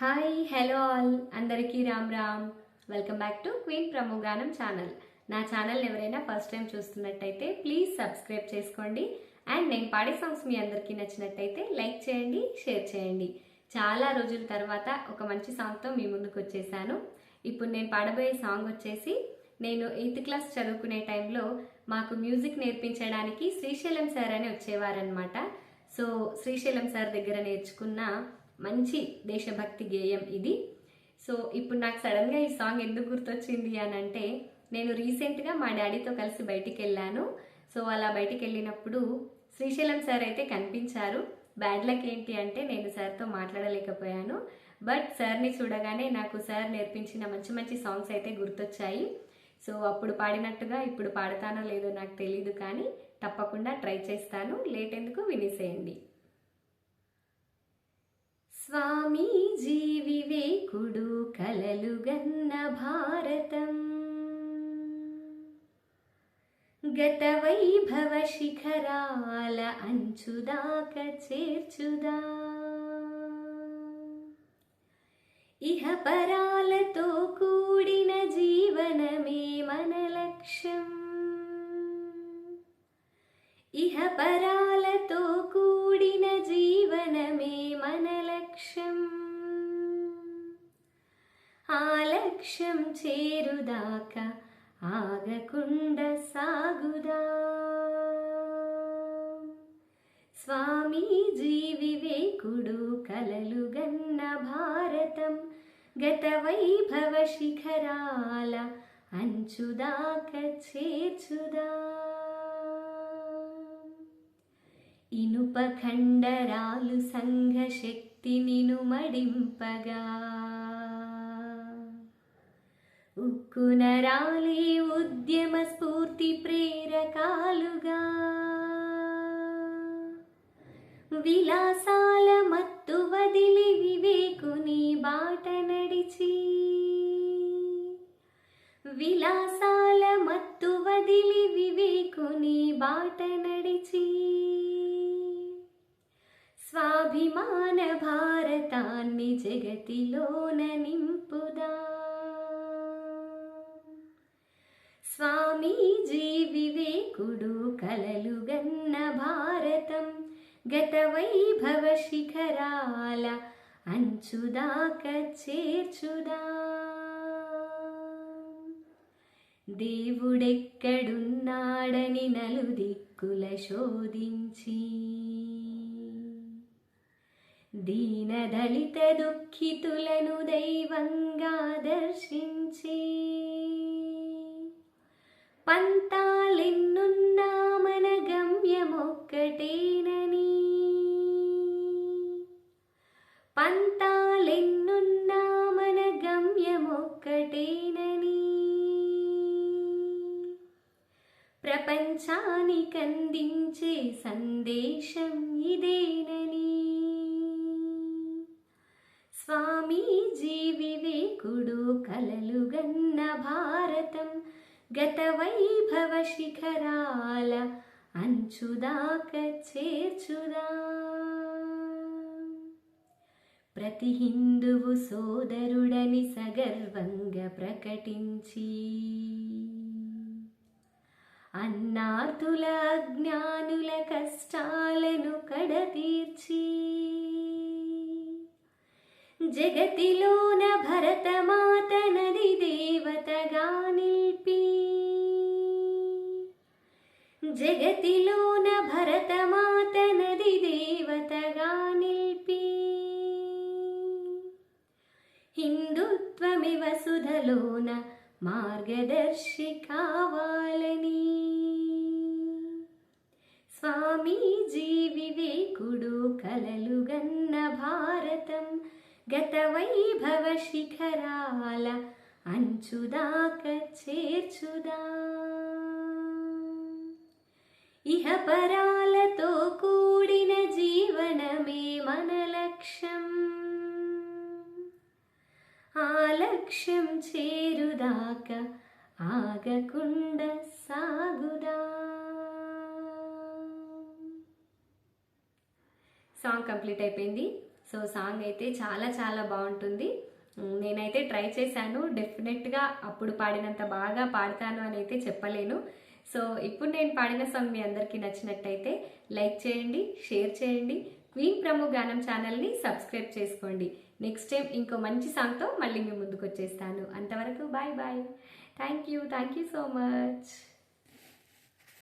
Hi hello all అందరికీ Ram Ram. Welcome back to queen ప్రమోగానం channel. నా ఛానల్ ఎవరైనా ఫస్ట్ టైం చూస్తున్నట్టయితే ప్లీజ్ సబ్స్క్రైబ్ చేసుకోండి. అండ్ నేను పాడే సాంగ్స్ మీ అందరికీ నచ్చినట్టయితే లైక్ చేయండి, షేర్ చేయండి. చాలా రోజుల తర్వాత ఒక మంచి సాంగ్తో మీ ముందుకు వచ్చేసాను. ఇప్పుడు నేను పాడబోయే సాంగ్ వచ్చేసి, నేను 8th క్లాస్ చదువుకునే టైంలో మాకు మ్యూజిక్ నేర్పించడానికి శ్రీశైలం సార్ అని వచ్చేవారనమాట. సో శ్రీశైలం సార్ దగ్గర నేర్చుకున్న మంచి దేశభక్తి గేయం ఇది. సో ఇప్పుడు నాకు సడన్గా ఈ సాంగ్ ఎందుకు గుర్తొచ్చింది అని అంటే, నేను రీసెంట్గా మా డాడీతో కలిసి బయటికి వెళ్ళాను. సో అలా బయటికి వెళ్ళినప్పుడు శ్రీశైలం సార్ అయితే కనిపించారు. బ్యాడ్ లక్ ఏంటి అంటే నేను సార్తో మాట్లాడలేకపోయాను. బట్ సార్ని చూడగానే నాకు సార్ నేర్పించిన మంచి మంచి సాంగ్స్ అయితే గుర్తొచ్చాయి. సో అప్పుడు పాడినట్టుగా ఇప్పుడు పాడతానో లేదో నాకు తెలీదు, కానీ తప్పకుండా ట్రై చేస్తాను. లేట్ ఎందుకు, వినేసేయండి. స్వామీజీ వివేకుడు కలలుగన్న భారతం, గత వైభవ శిఖరాల అంచుదాక చేర్చుదా, ఇహ పరాలతో కూడిన జీవనమే మన లక్ష్యం, ఇహ పరాలతో కూడిన జీవనమే మన లక్ష్యం, ఆ లక్ష్యం చేరుదాకా ఆగకుండా సాగుదా. స్వామీజీ వివేకుడు కలలుగన్న భారతం, గత వైభవ శిఖరాల అంచుదాక చేర్చుదా, ఇనుప ఖండరాలు సంఘ శక్తిని మడింపగా, ఉక్కు నరాలే ఉద్యమ స్ఫూర్తి ప్రేరకాలుగా, విలాసాల మత్తు వదిలి వివేకుని బాట నడిచి, విలాసాల మత్తు వదిలి వివేకుని బాట నడిచి, స్వాభిమాన భారతాన్ని జగతిలోన నింపుదా. స్వామీజీ వివేకుడు కలలుగన్న భారతం, గత వైభవ శిఖరాల అంచుదాక చేర్చుదా. దేవుడెక్కడున్నాడని నలుదిక్కుల శోధించి, దీనదళిత దుఃఖితులను దైవంగా దర్శించి, పంతాలెన్నున్నా మన గమ్యమొక్కటేనని, పంతాలెన్నున్నా మన గమ్యమొక్కటేనని, ప్రపంచానికందించే సందేశం ఇదేనని, స్వామీజీ వివేకుడు కలలుగన్న భారతం, గత వైభవ శిఖరాల అంచుదాక చేర్చుదా. ప్రతి హిందువు సోదరుడని సగర్వంగా ప్రకటించి, అన్నార్తుల అజ్ఞానుల కష్టాలను కడతీర్చి, జగతిలోన భరతమాత నది దేవతగా నిల్పి, జగతిలోన భరతమాత నది దేవతగా నిల్పి, హిందుత్వమి వసుధలోన మార్గదర్శి కావాలని, స్వామీజీ వివేకుడు కలలుగన్న భారతం, గత వైభవ శిఖరాల అంచుదాక చేర్చుదా, ఇహ పరాలతో కూడిన జీవనమే మన లక్ష్యం, ఆ లక్ష్యం చేరుదాకా ఆగకుండా సాగుదా. సాంగ్ కంప్లీట్ అయిపోయింది. సో సాంగ్ అయితే చాలా చాలా బాగుంటుంది. నేనైతే ట్రై చేశాను. డెఫినెట్గా అప్పుడు పాడినంత బాగా పాడతాను అని అయితే చెప్పలేను. సో ఇప్పుడు నేను పాడిన సాంగ్ మీ అందరికీ నచ్చినట్టయితే లైక్ చేయండి, షేర్ చేయండి, క్వీన్ ప్రము గానం ఛానల్ని సబ్స్క్రైబ్ చేసుకోండి. నెక్స్ట్ టైం ఇంకో మంచి సాంగ్తో మళ్ళీ మీ ముందుకు వచ్చేస్తాను. అంతవరకు bye bye. Thank you so much.